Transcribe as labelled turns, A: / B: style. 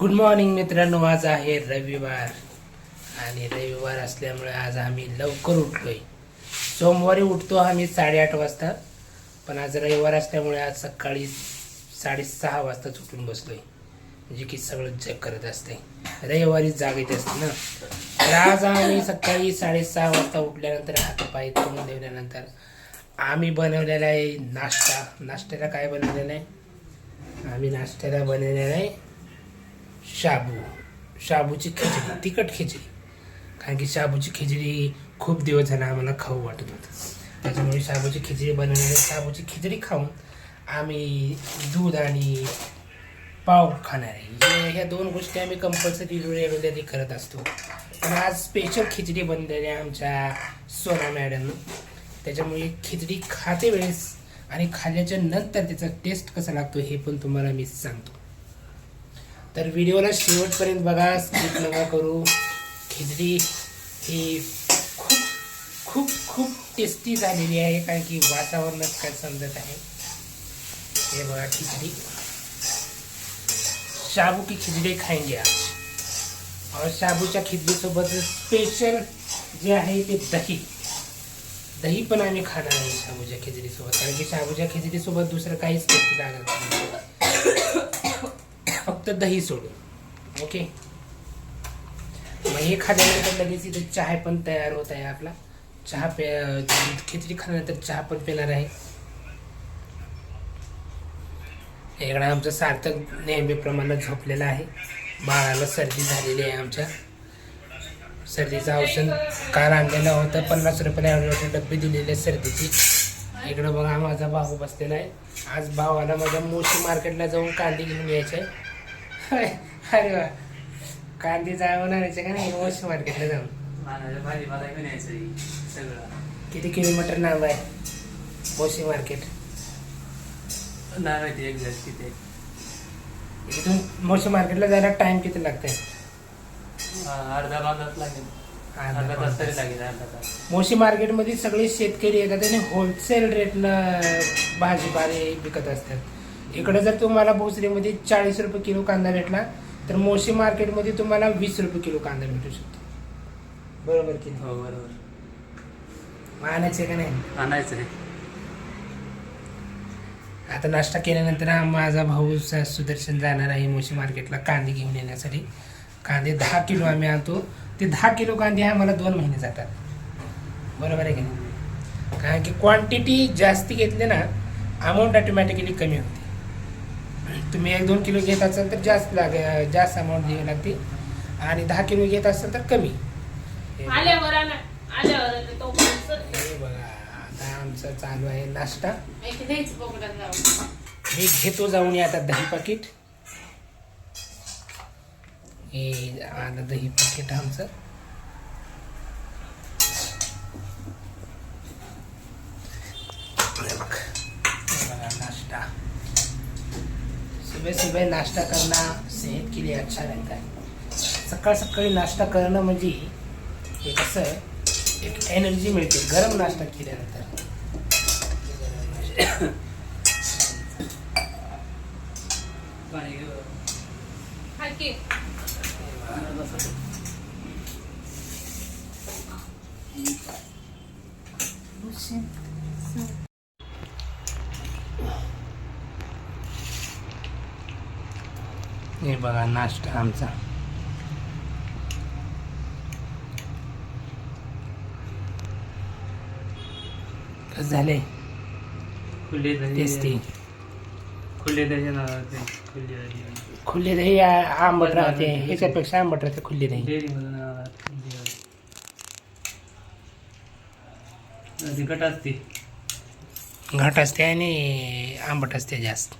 A: Good morning मित्रांनो. आज आहे रविवार आणि रविवार असल्यामुळे आज आम्ही लवकर उठलोय. सोमवारी उठतो आम्ही 8:30 वाजता, पण आज रविवार असल्यामुळे आज सकाळी 6:30 वाजताच उठून बसलोय. म्हणजे की सगळं जग करत असते, रविवारी जाग येत असते ना. तर आज आम्ही सकाळी 6:30 वाजता उठल्यानंतर हातपाय धुवून ठेवल्यानंतर आम्ही बनवलेला आहे नाश्ता. नाश्त्याला काय बनवलेलं आहे? आम्ही नाश्त्याला बनवलेला आहे शाबूची खिचडी, तिखट खिचडी. कारण की शाबूची खिचडी खूप दिवस झाला आम्हाला खाऊ वाटत होतं, त्याच्यामुळे शाबूची खिचडी बनवलेली. शाबूची खिचडी खाऊन आम्ही दूध आणि पाव खाणार आहे. ह्या दोन गोष्टी आम्ही कंपल्सरी रेग्युलरली करत असतो. पण आज स्पेशल खिचडी बनलेली आहे आमच्या सोना मॅडमनं. त्याच्यामुळे खिचडी खाते वेळेस आणि खाल्ल्याच्या नंतर त्याचा टेस्ट कसा लागतो हे पण तुम्हाला मी सांगतो. तर व्हिडिओला शेवटपर्यंत बघा, स्किप नका करू. खिचडी ही खूप खूप खूप टेस्टी झालेली आहे, कारण की वातावरणात काय समजत आहे. हे बघा खिचडी, शाबू की खिचडी खाएंगे आज. और शाबूच्या खिचडीसोबत स्पेशल जे आहे ते दही पण आम्ही खाणार आहे शाबूच्या खिचडीसोबत. कारण की शाबूच्या खिचडीसोबत दुसरं काहीच टेस्टी लागत नाही, फक्त दही सोडून. ओके, मग हे खाल्ल्यानंतर लगेच इथे चहा पण तयार होत आहे आपला. खिचडी खाल्ल्यानंतर चहा पण पिणार आहे. इकडे आमचं सार्थक नेहमीप्रमाणे झोपलेला आहे. बाळाला सर्दी झालेली आहे. आमच्या सर्दीचं औषध काल आणलेलं होतं, 50 रुपयाला डब्बे दिलेले सर्दीची. इकडं बघा माझा भाऊ बसलेला आहे. आज भावाला माझ्या मोशी मार्केटला जाऊन कांदे घेऊन यायचे. अरे वा, कांदे जाऊन आणायचे का नाही मोशी मार्केटला जाऊन? किती किलोमीटर लांब आहे मोशी मार्केट?
B: नाही माहिती एक्झॅक्ट किती.
A: इथून मोशी मार्केटला जायला टाइम किती लागतंय?
B: अर्धा तास लागेल. अर्धा तास तरी लागेल. अर्धा तास.
A: मोशी मार्केटमध्ये सगळे शेतकरी येतात आणि होलसेल रेटनं भाजीपाले विकत असतात. इकडे जर तुम्हाला भोसरीमध्ये 40 रुपये किलो कांदा भेटला तर मोशी मार्केटमध्ये तुम्हाला 20 रुपये किलो कांदा भेटू शकतो. बरोबर की नाही?
B: हो बरोबर.
A: आणायचं का नाही?
B: आणायचं आहे.
A: आता नाश्ता केल्यानंतर माझा भाऊ सुदर्शन जाणार आहे मोशी मार्केटला कांदे घेऊन येण्यासाठी. कांदे 10 किलो आम्ही आणतो. ते 10 किलो कांदे आम्हाला 2 महिने जातात. बरोबर आहे की नाही? कारण की क्वांटिटी जास्ती घेतली ना, अमाऊंट ऑटोमॅटिकली कमी होते. तुम्ही 1-2 किलो घेत असाल तर जास्त अमाऊंट द्यावी लागते, आणि 10 किलो घेत असाल तर कमी. हे बघा आता आमचं चालू आहे नाश्ता. मी घेतो जाऊन आता दही पाकिट. हे आलं दही पाकिट आमचं. नाश्ता सुबह सुबह नाश्ता करना सेहत के लिए अच्छा रहता है. सकाळ सकाळी नाश्ता करणं म्हणजे हे कसं आहे, एक एनर्जी मिळते गरम नाश्ता केल्यानंतर. हे बघा नाश्ता आमचा. कसं झालंय?
B: खुले दही.
A: टेस्टी.
B: खुले दही.
A: खुले दही आंबट राहते, ह्याच्यापेक्षा आंबट राहते खुले दही.
B: घट असते.
A: घाट असते आणि आंबट असते जास्त.